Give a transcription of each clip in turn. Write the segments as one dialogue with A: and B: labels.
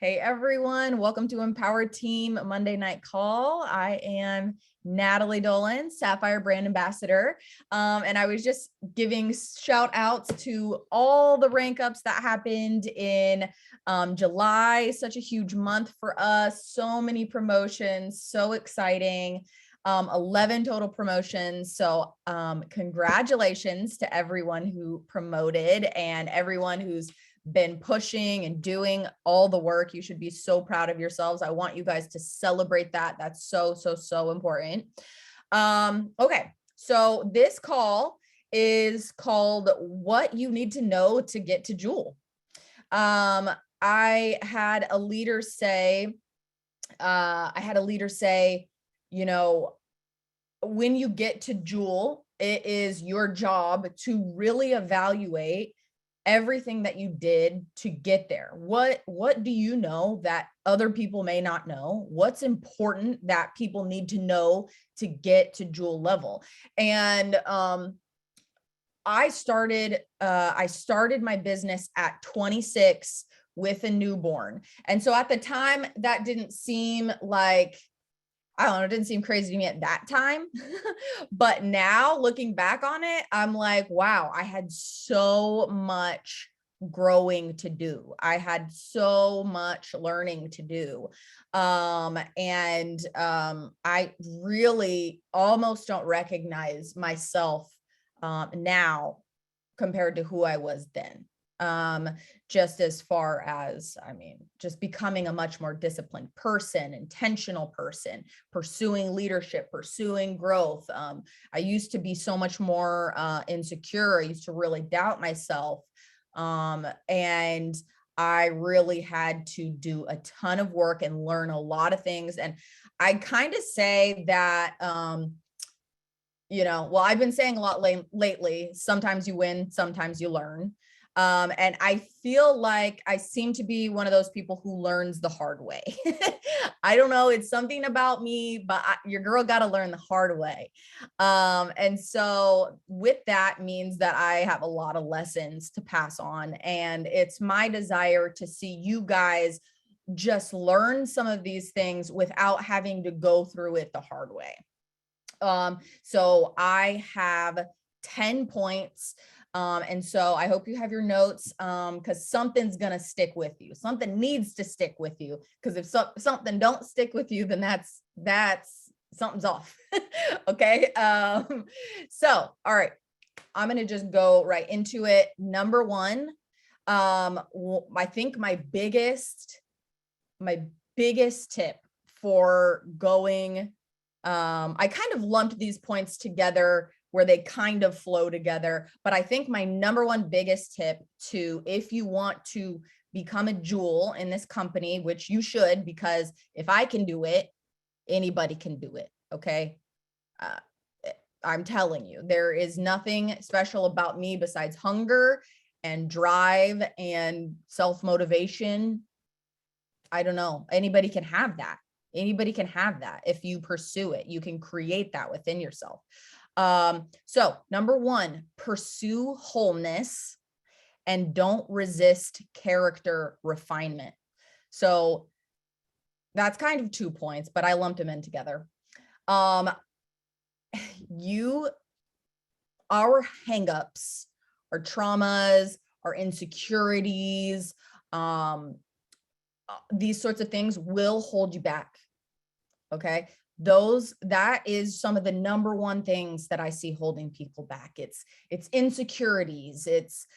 A: Hey everyone, welcome to Empower Team Monday Night Call. I am Natalie Dolan, Sapphire Brand Ambassador. And I was just giving shout outs to all the rank ups that happened in July. Such a huge month for us. So many promotions, so exciting. 11 total promotions. So congratulations to everyone who promoted and everyone who's been pushing and doing all the work. You should be so proud of yourselves. I want you guys to celebrate that. That's so important. Okay. So this call is called What You Need to Know to Get to Jewel. I had a leader say, you know, when you get to Jewel, it is your job to really evaluate everything that you did to get there. What do you know that other people may not know? What's important that people need to know to get to Jewel level? And I started my business at 26 with a newborn. And so at the time that didn't seem like, I don't know, it didn't seem crazy to me at that time. But now looking back on it, I'm like, wow, I had so much growing to do. I had so much learning to do. I really almost don't recognize myself now compared to who I was then. Just as far as, just becoming a much more disciplined person, intentional person, pursuing leadership, pursuing growth. I used to be so much more insecure. I used to really doubt myself. And I really had to do a ton of work and learn a lot of things. And I kind of say that, I've been saying a lot lately, sometimes you win, sometimes you learn. And I feel like I seem to be one of those people who learns the hard way. I don't know, it's something about me, but your girl got to learn the hard way. And so with that means that I have a lot of lessons to pass on. And it's my desire to see you guys just learn some of these things without having to go through it the hard way. So I have 10 points. And so I hope you have your notes, because something's going to stick with you. Something needs to stick with you, because if something don't stick with you, then that's something's off. Okay. So, all right, I'm going to just go right into it. Number one, I think my biggest tip for going, I kind of lumped these points together where they kind of flow together. But I think my number one biggest tip to, if you want to become a jewel in this company, which you should, because if I can do it, anybody can do it. Okay. I'm telling you, there is nothing special about me besides hunger and drive and self-motivation. I don't know. Anybody can have that. Anybody can have that. If you pursue it, you can create that within yourself. So number one, pursue wholeness and don't resist character refinement. So that's kind of 2 points, but I lumped them in together. Our hangups, our traumas, our insecurities, these sorts of things will hold you back. Okay. That is some of the number one things that I see holding people back. It's insecurities. It's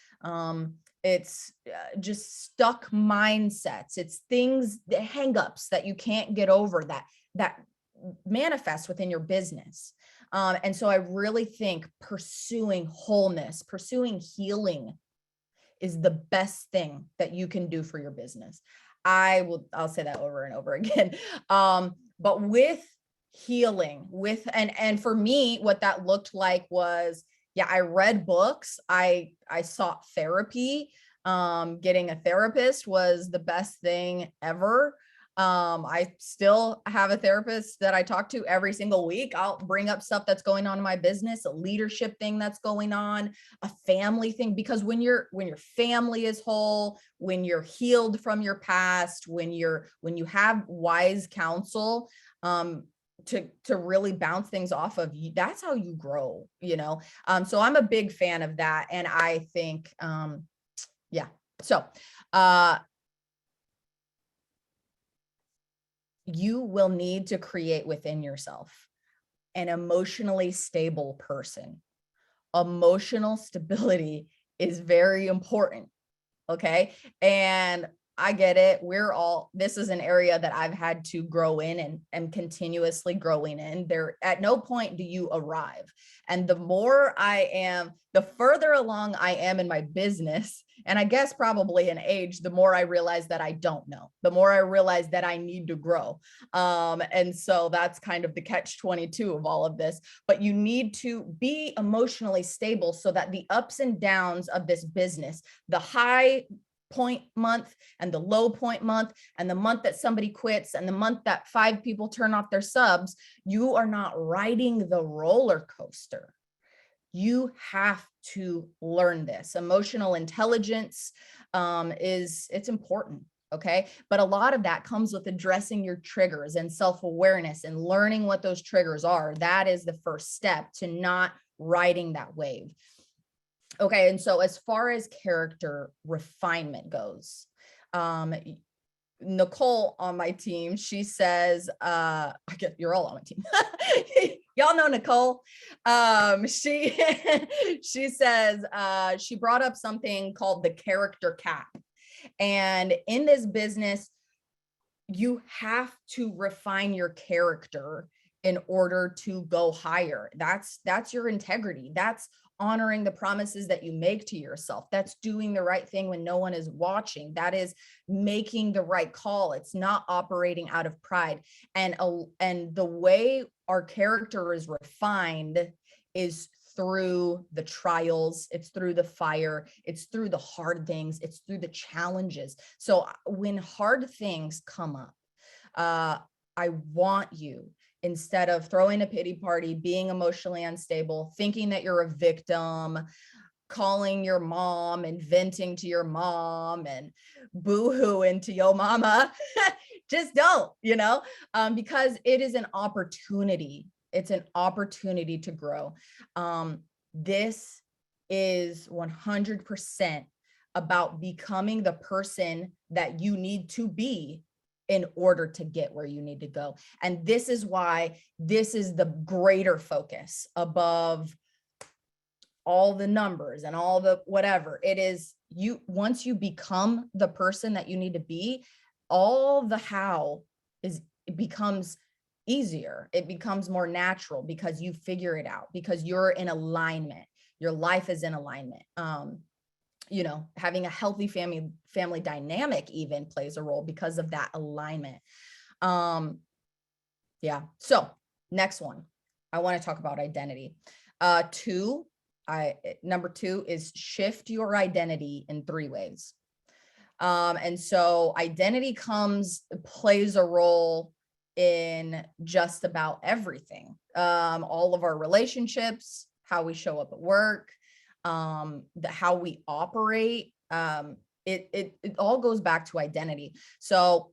A: just stuck mindsets. It's things, the hangups that you can't get over that manifest within your business. And so I really think pursuing wholeness, pursuing healing is the best thing that you can do for your business. I'll say that over and over again. But with healing, and for me, what that looked like was, I read books. I sought therapy. Getting a therapist was the best thing ever. I still have a therapist that I talk to every single week. I'll bring up stuff that's going on in my business, a leadership thing that's going on, a family thing, because when your family is whole, when you're healed from your past, when you have wise counsel, to really bounce things off of you, that's how you grow, you know? So I'm a big fan of that. And I think, yeah. So, you will need to create within yourself an emotionally stable person. Emotional stability is very important. Okay. And I get it. This is an area that I've had to grow in and am continuously growing in. There, at no point do you arrive. And the further along I am in my business, and I guess probably in age, the more I realize that I don't know, the more I realize that I need to grow. And so that's kind of the catch-22 of all of this. But you need to be emotionally stable so that the ups and downs of this business, the high point month and the low point month, and the month that somebody quits and the month that 5 people turn off their subs, you are not riding the roller coaster. You have to learn this. Emotional intelligence it's important. Okay. But a lot of that comes with addressing your triggers and self-awareness and learning what those triggers are. That is the first step to not riding that wave. Okay. And so as far as character refinement goes, Nicole on my team, she says, I guess you're all on my team. Y'all know Nicole. She she says, she brought up something called the character cap. And in this business, you have to refine your character in order to go higher. That's your integrity. That's honoring the promises that you make to yourself. That's doing the right thing when no one is watching. That is making the right call. It's not operating out of pride. And the way our character is refined is through the trials, it's through the fire, it's through the hard things, it's through the challenges. So when hard things come up, I want you, instead of throwing a pity party, being emotionally unstable, thinking that you're a victim, calling your mom and venting to your mom and boo-hooing to your mama, just don't, because it is an opportunity. It's an opportunity to grow. This is 100% about becoming the person that you need to be in order to get where you need to go. And this is why this is the greater focus above all the numbers and all the whatever. It is once you become the person that you need to be, all the how it becomes easier. It becomes more natural because you figure it out, because you're in alignment. Your life is in alignment. Having a healthy family dynamic even plays a role because of that alignment. Yeah. So next one, I want to talk about identity. Number 2 is shift your identity in 3 ways. And so identity plays a role in just about everything. All of our relationships, how we show up at work, how we operate. It all goes back to identity. So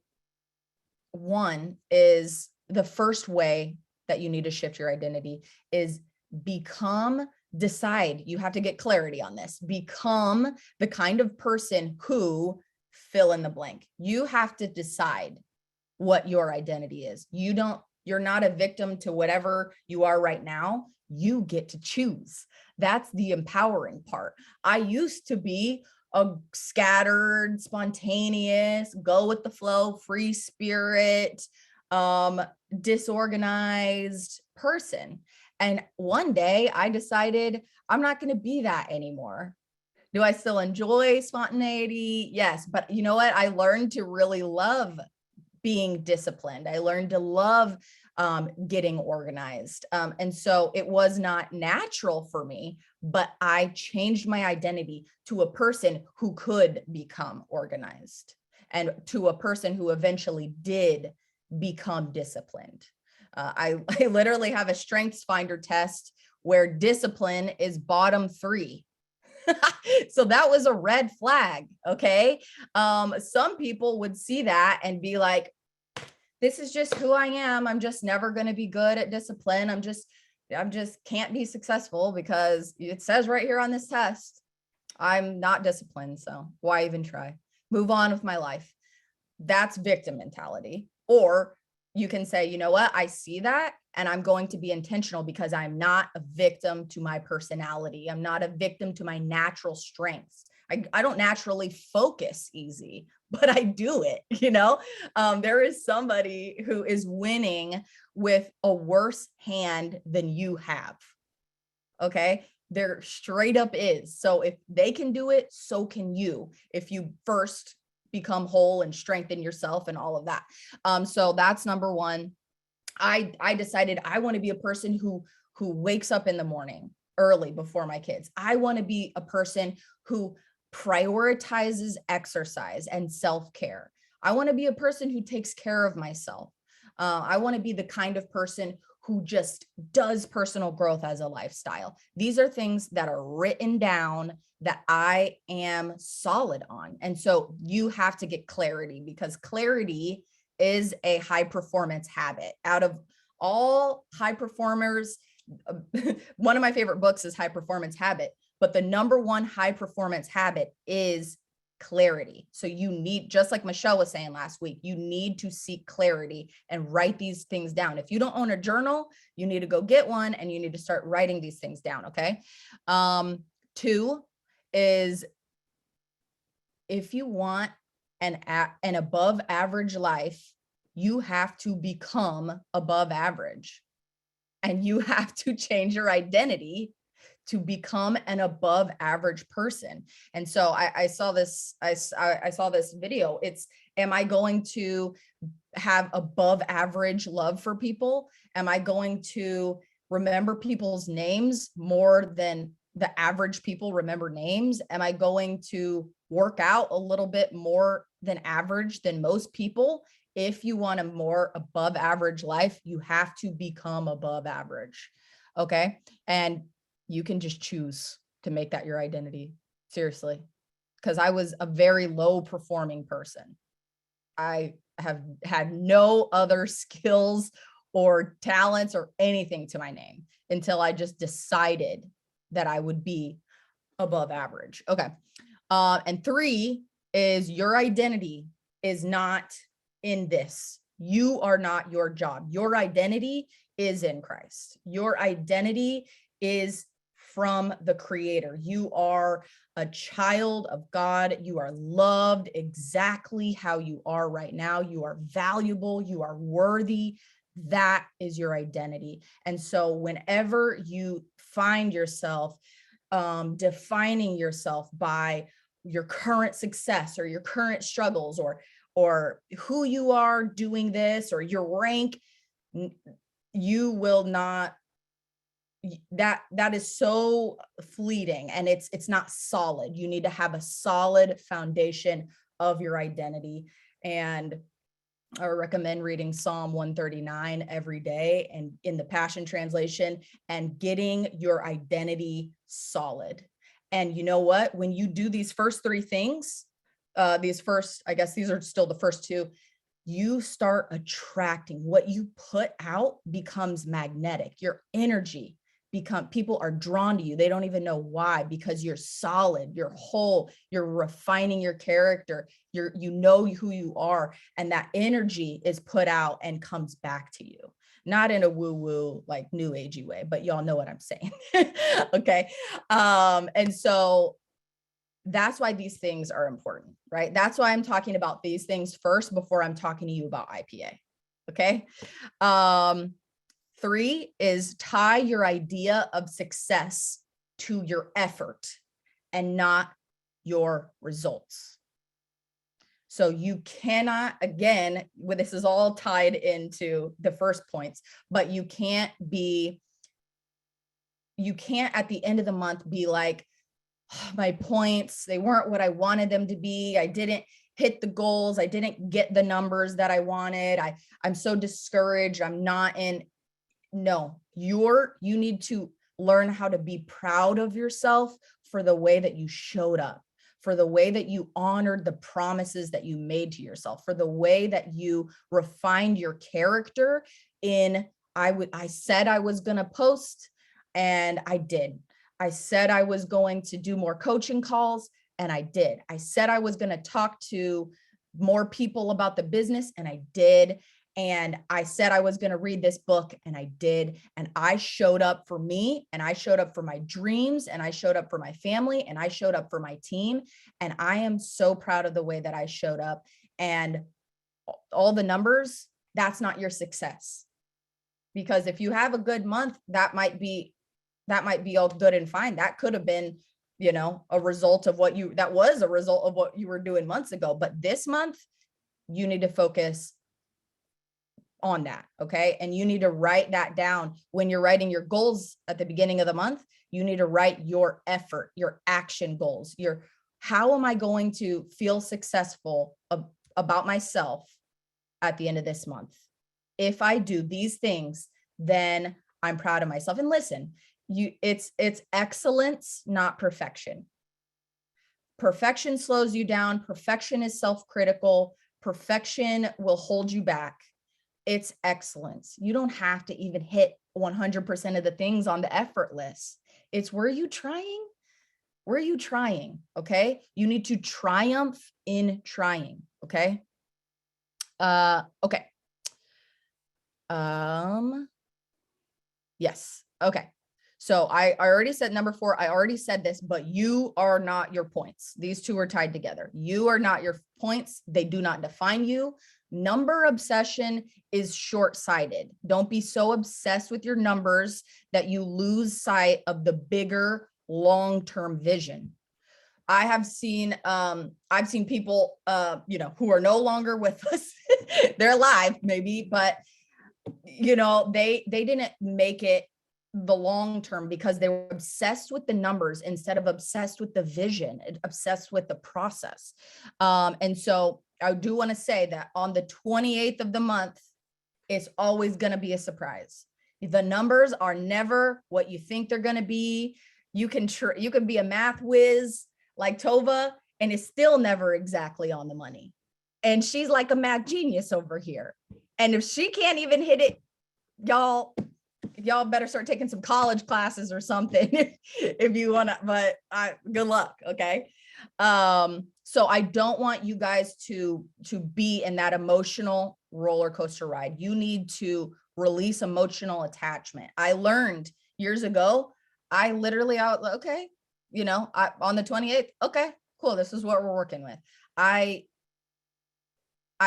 A: one is the first way that you need to shift your identity is decide. You have to get clarity on this. Become the kind of person who fill in the blank. You have to decide what your identity is. You're not a victim to whatever you are right now. You get to choose. That's the empowering part. I used to be a scattered, spontaneous, go with the flow, free spirit, disorganized person. And one day I decided I'm not going to be that anymore. Do I still enjoy spontaneity? Yes. But you know what? I learned to really love being disciplined. I learned to love getting organized. And so it was not natural for me, but I changed my identity to a person who could become organized. and to a person who eventually did become disciplined. I literally have a strengths finder test where discipline is bottom 3. So that was a red flag. Okay. Some people would see that and be like, this is just who I am. I'm just never going to be good at discipline. I'm just can't be successful because it says right here on this test, I'm not disciplined. So why even try? Move on with my life. That's victim mentality. Or you can say, you know what? I see that and I'm going to be intentional because I'm not a victim to my personality. I'm not a victim to my natural strengths. I don't naturally focus easy, but I do it, you know? There is somebody who is winning with a worse hand than you have. Okay. There straight up is. So if they can do it, so can you. If you first become whole and strengthen yourself and all of that. So that's number one. I decided I want to be a person who wakes up in the morning early before my kids. I want to be a person who prioritizes exercise and self-care. I want to be a person who takes care of myself. I want to be the kind of person who just does personal growth as a lifestyle. These are things that are written down that I am solid on. And so you have to get clarity, because clarity is a high performance habit. Out of all high performers, one of my favorite books is High Performance Habit, but the number one high performance habit is clarity. So you need, just like Michelle was saying last week, you need to seek clarity and write these things down. If you don't own a journal, you need to go get one and you need to start writing these things down. Okay. 2 is, if you want an above average life, you have to become above average, and you have to change your identity to become an above average person. And so I saw this, I saw this video. It's, am I going to have above average love for people? Am I going to remember people's names more than the average people remember names? Am I going to work out a little bit more than average than most people? If you want a more above average life, you have to become above average. Okay. And you can just choose to make that your identity. Seriously. Because I was a very low performing person. I have had no other skills or talents or anything to my name until I just decided that I would be above average. Okay. And 3 is, your identity is not in this. You are not your job. Your identity is in Christ. Your identity is from the Creator. You are a child of God. You are loved exactly how you are right now. You are valuable. You are worthy. That is your identity. And so whenever you find yourself defining yourself by your current success or your current struggles, or who you are doing this, or your rank, you will not, that is so fleeting, and it's not solid. You need to have a solid foundation of your identity. And I recommend reading Psalm 139 every day, and in the Passion Translation, and getting your identity solid. And you know what? When you do these first 3 things, I guess these are still the first 2, you start attracting what you put out becomes magnetic. Your energy people are drawn to you. They don't even know why, because you're solid, you're whole, you're refining your character, you know who you are, and that energy is put out and comes back to you. Not in a woo-woo, like new agey way, but y'all know what I'm saying. Okay. And so that's why these things are important, right? That's why I'm talking about these things first before I'm talking to you about IPA. Okay. 3 is, tie your idea of success to your effort and not your results. So you cannot, again, this is all tied into the first points, but you can't at the end of the month be like, oh, my points, they weren't what I wanted them to be. I didn't. hit the goals. I didn't get the numbers that I wanted. I'm so discouraged. I'm not in. No, you need to learn how to be proud of yourself for the way that you showed up, for the way that you honored the promises that you made to yourself, for the way that you refined your character in, I said I was going to post and I did. I said I was going to do more coaching calls and I did. I said I was going to talk to more people about the business and I did. And I said I was going to read this book and I did. And I showed up for me and I showed up for my dreams and I showed up for my family and I showed up for my team. And I am so proud of the way that I showed up. And all the numbers, that's not your success. Because if you have a good month, that might be all good and fine. That could have been, a result of that was a result of what you were doing months ago. But this month, you need to focus on that. Okay. And you need to write that down when you're writing your goals at the beginning of the month. You need to write your effort, your action goals, how am I going to feel successful about myself at the end of this month? If I do these things, then I'm proud of myself. And listen, it's excellence, not perfection. Perfection slows you down. Perfection is self-critical. Perfection will hold you back. It's excellence. You don't have to even hit 100% of the things on the effort list. It's were you trying? Were you trying? Okay. You need to triumph in trying. Okay. Okay. Yes. Okay. So I already said number 4, I already said this, but you are not your points. These two are tied together. You are not your points. They do not define you. Number obsession is short-sighted. Don't be so obsessed with your numbers that you lose sight of the bigger long-term vision. I've seen people, who are no longer with us. They're alive maybe, but they didn't make it the long term because they were obsessed with the numbers instead of obsessed with the vision, obsessed with the process. And so I do want to say that on the 28th of the month, it's always going to be a surprise. The numbers are never what you think they're going to be. You can be a math whiz like Tova, and it's still never exactly on the money. And she's like a math genius over here. And if she can't even hit it, y'all better start taking some college classes or something if you want to, but good luck. Okay. So I don't want you guys to be in that emotional roller coaster ride. You need to release emotional attachment. I learned years ago, I literally okay, on the 28th, okay, cool. This is what we're working with. I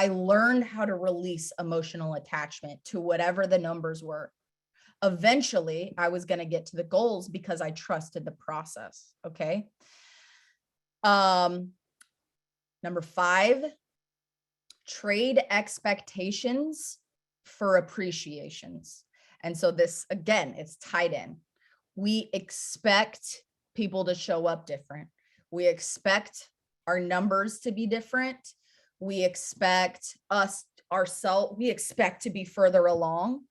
A: learned how to release emotional attachment to whatever the numbers were. Eventually, I was going to get to the goals because I trusted the process. Okay. Number 5, trade expectations for appreciations. And so this, again, it's tied in. We expect people to show up different. We expect our numbers to be different. We expect we expect to be further along.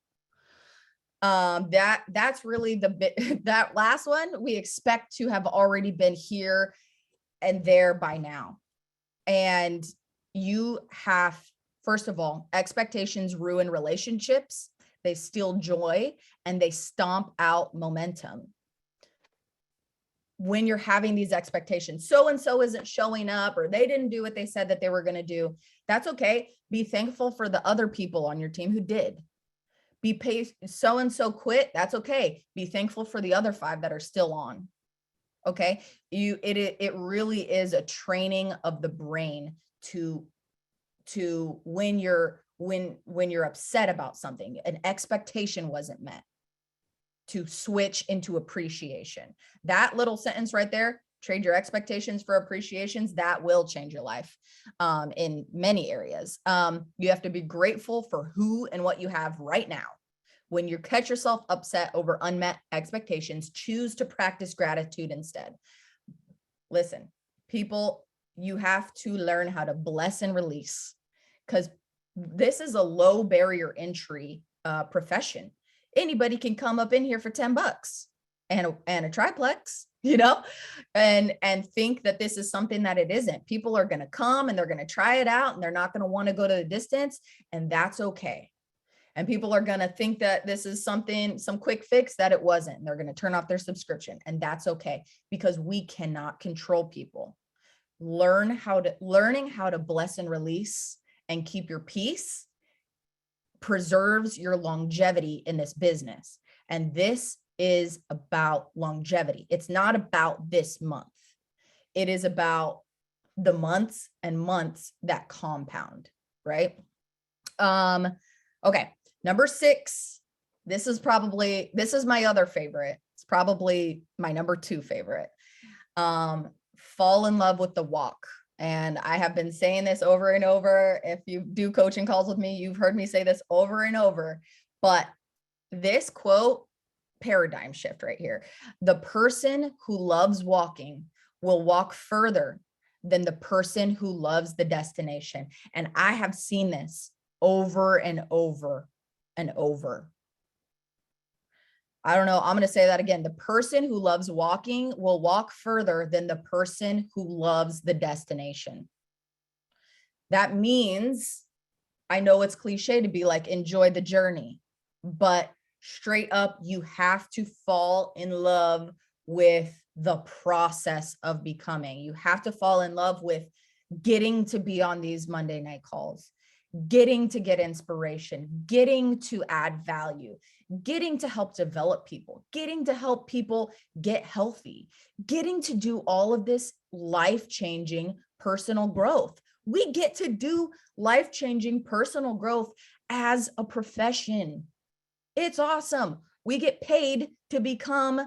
A: That's really the bit, that last one, we expect to have already been here and there by now. And you have, first of all, expectations ruin relationships. They steal joy and they stomp out momentum. When you're having these expectations, so-and-so isn't showing up, or they didn't do what they said that they were going to do. That's okay. Be thankful for the other people on your team who did. Be patient. So-and-so quit. That's okay. Be thankful for the other 5 that are still on. Okay. It really is a training of the brain to when you're upset about something, an expectation wasn't met, to switch into appreciation. That little sentence right there, trade your expectations for appreciations, that will change your life in many areas. You have to be grateful for who and what you have right now. When you catch yourself upset over unmet expectations, choose to practice gratitude instead. Listen, people you have to learn how to bless and release, because this is a low barrier entry profession. Anybody can come up in here for $10 and a triplex, and think that this is something that it isn't. People are going to come and they're going to try it out, and they're not going to want to go to the distance, and that's okay. And people are going to think that this is some quick fix that it wasn't. They're going to turn off their subscription, and that's okay, because we cannot control people. Learning how to bless and release and keep your peace preserves your longevity in this business. And this is about longevity. It's not about this month. It is about the months and months that compound, right? Okay. Number 6, this is my other favorite. It's probably my number 2 favorite. Fall in love with the walk. And I have been saying this over and over. If you do coaching calls with me, you've heard me say this over and over, but this quote, paradigm shift right here. The person who loves walking will walk further than the person who loves the destination. And I have seen this over and over and over. I don't know. I'm going to say that again. The person who loves walking will walk further than the person who loves the destination. That means, I know it's cliche to be like, enjoy the journey, but straight up, you have to fall in love with the process of becoming. You have to fall in love with getting to be on these Monday night calls, getting to get inspiration, getting to add value, getting to help develop people, getting to help people get healthy, getting to do all of this life-changing personal growth. We get to do life-changing personal growth as a profession. It's awesome. We get paid to become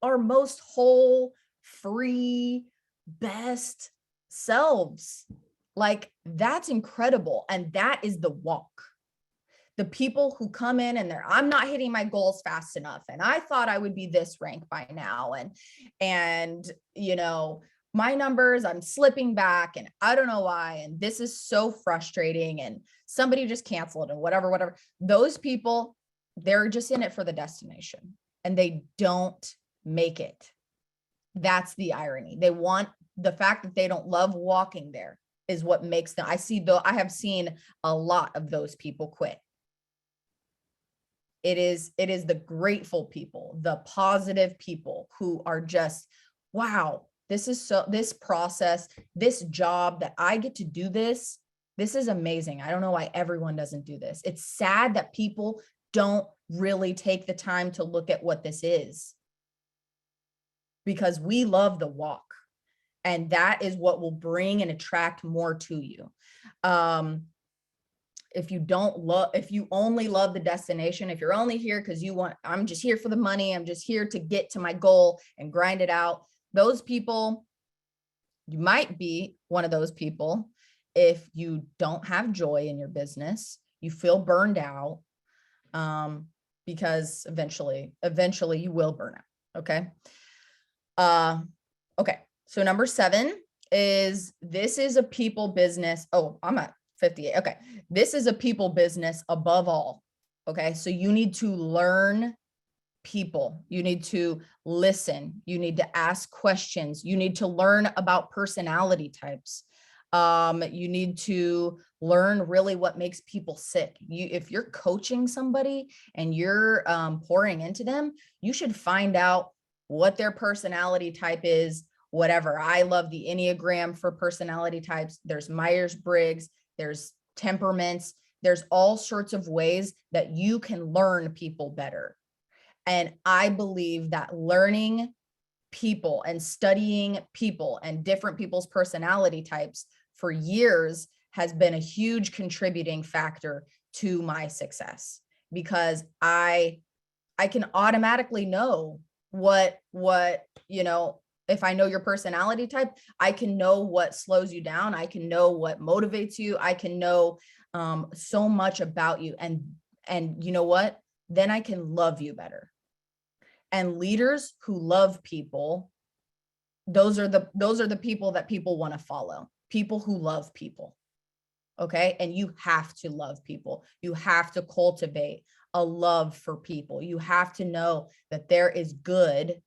A: our most whole, free, best selves. Like, that's incredible. And that is the walk. The people who come in and I'm not hitting my goals fast enough. And I thought I would be this rank by now. And, my numbers, I'm slipping back and I don't know why. And this is so frustrating. And somebody just canceled and whatever. Those people, they're just in it for the destination and they don't make it. That's the irony. The fact that they don't love walking there is what makes them. I have seen a lot of those people quit. It is the grateful people, the positive people who are just, wow, this process, this job that I get to do this is amazing. I don't know why everyone doesn't do this. It's sad that people don't really take the time to look at what this is, because we love the walk, and that is what will bring and attract more to you. If you only love the destination, if you're only here because I'm just here for the money, I'm just here to get to my goal and grind it out. Those people, you might be one of those people. If you don't have joy in your business, you feel burned out, because eventually you will burn out. Okay. Okay. So number 7 is, this is a people business. Oh, I'm at 58. Okay. This is a people business above all. Okay. So you need to learn people. You need to listen. You need to ask questions. You need to learn about personality types. You need to learn really what makes people sick. If you're coaching somebody and you're pouring into them, you should find out what their personality type is. Whatever. I love the Enneagram for personality types. There's Myers-Briggs, there's temperaments, there's all sorts of ways that you can learn people better. And I believe that learning people and studying people and different people's personality types for years has been a huge contributing factor to my success, because I can automatically know what, if I know your personality type, I can know what slows you down. I can know what motivates you. I can know so much about you. And you know what? Then I can love you better. And leaders who love people, those are the people that people want to follow. people who love people. Okay. And you have to love people. You have to cultivate a love for people. You have to know that there is good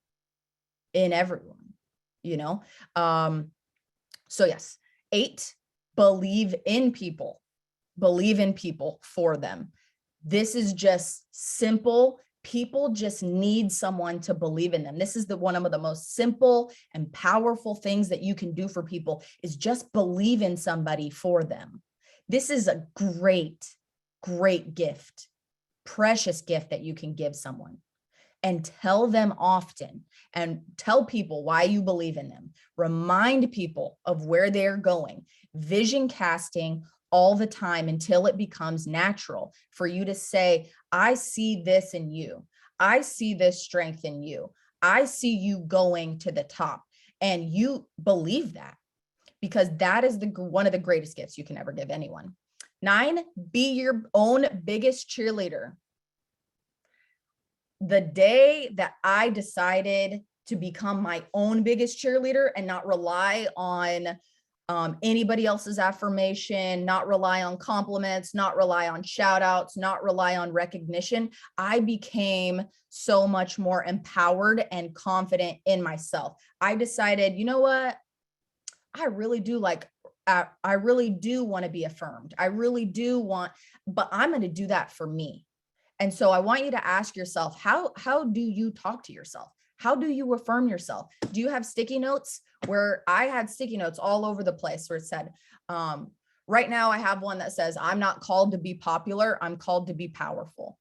A: in everyone, you know? So yes, 8, believe in people for them. This is just simple. People just need someone to believe in them. This is one of the most simple and powerful things that you can do for people, is just believe in somebody for them. This is a great, great gift, precious gift that you can give someone. And tell them often, and tell people why you believe in them. Remind people of where they're going. Vision casting all the time until it becomes natural for you to say, I see this in you. I see this strength in you. I see you going to the top, and you believe that, because that is one of the greatest gifts you can ever give anyone. 9, be your own biggest cheerleader. The day that I decided to become my own biggest cheerleader and not rely on anybody else's affirmation, not rely on compliments, not rely on shout outs, not rely on recognition, I became so much more empowered and confident in myself. I decided, you know what? I really do want to be affirmed. I really do want, but I'm going to do that for me. And so I want you to ask yourself, how do you talk to yourself? How do you affirm yourself? Do you have sticky notes? Where I had sticky notes all over the place where it said, right now I have one that says, I'm not called to be popular. I'm called to be powerful.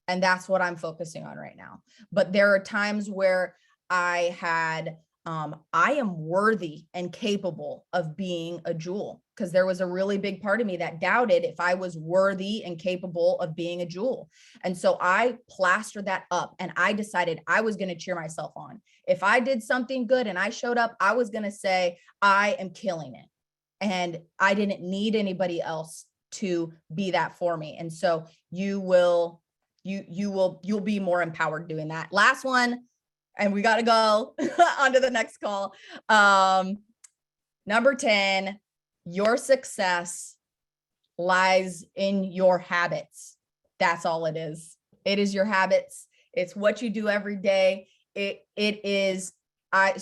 A: And that's what I'm focusing on right now. But there are times where I had, I am worthy and capable of being a jewel, because there was a really big part of me that doubted if I was worthy and capable of being a jewel. And so I plastered that up, and I decided I was going to cheer myself on. If I did something good and I showed up, I was going to say, I am killing it. And I didn't need anybody else to be that for me. And so you'll be more empowered doing that. Last one, and we got to go on to the next call. Number 10, your success lies in your habits. That's all it is. It is your habits. It's what you do every day. It is, I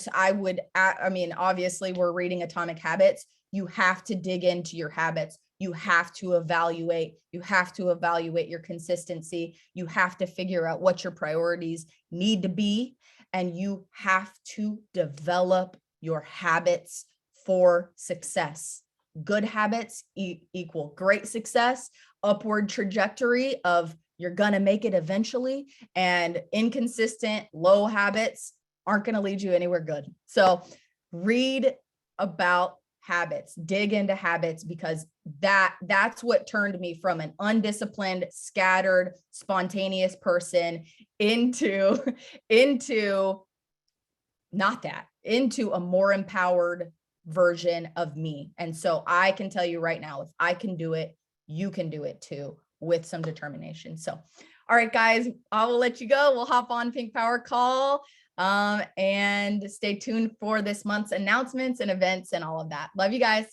A: mean, obviously we're reading Atomic Habits. You have to dig into your habits. You have to evaluate. You have to evaluate your consistency. You have to figure out what your priorities need to be. And you have to develop your habits for success. Good habits equal great success, upward trajectory of you're going to make it eventually, and inconsistent, low habits aren't going to lead you anywhere good. So read about habits, dig into habits, because that's what turned me from an undisciplined, scattered, spontaneous person into a more empowered version of me. And so I can tell you right now, if I can do it, you can do it too, with some determination. So, all right, guys, I will let you go. We'll hop on Pink Power Call. And stay tuned for this month's announcements and events and all of that. Love you guys.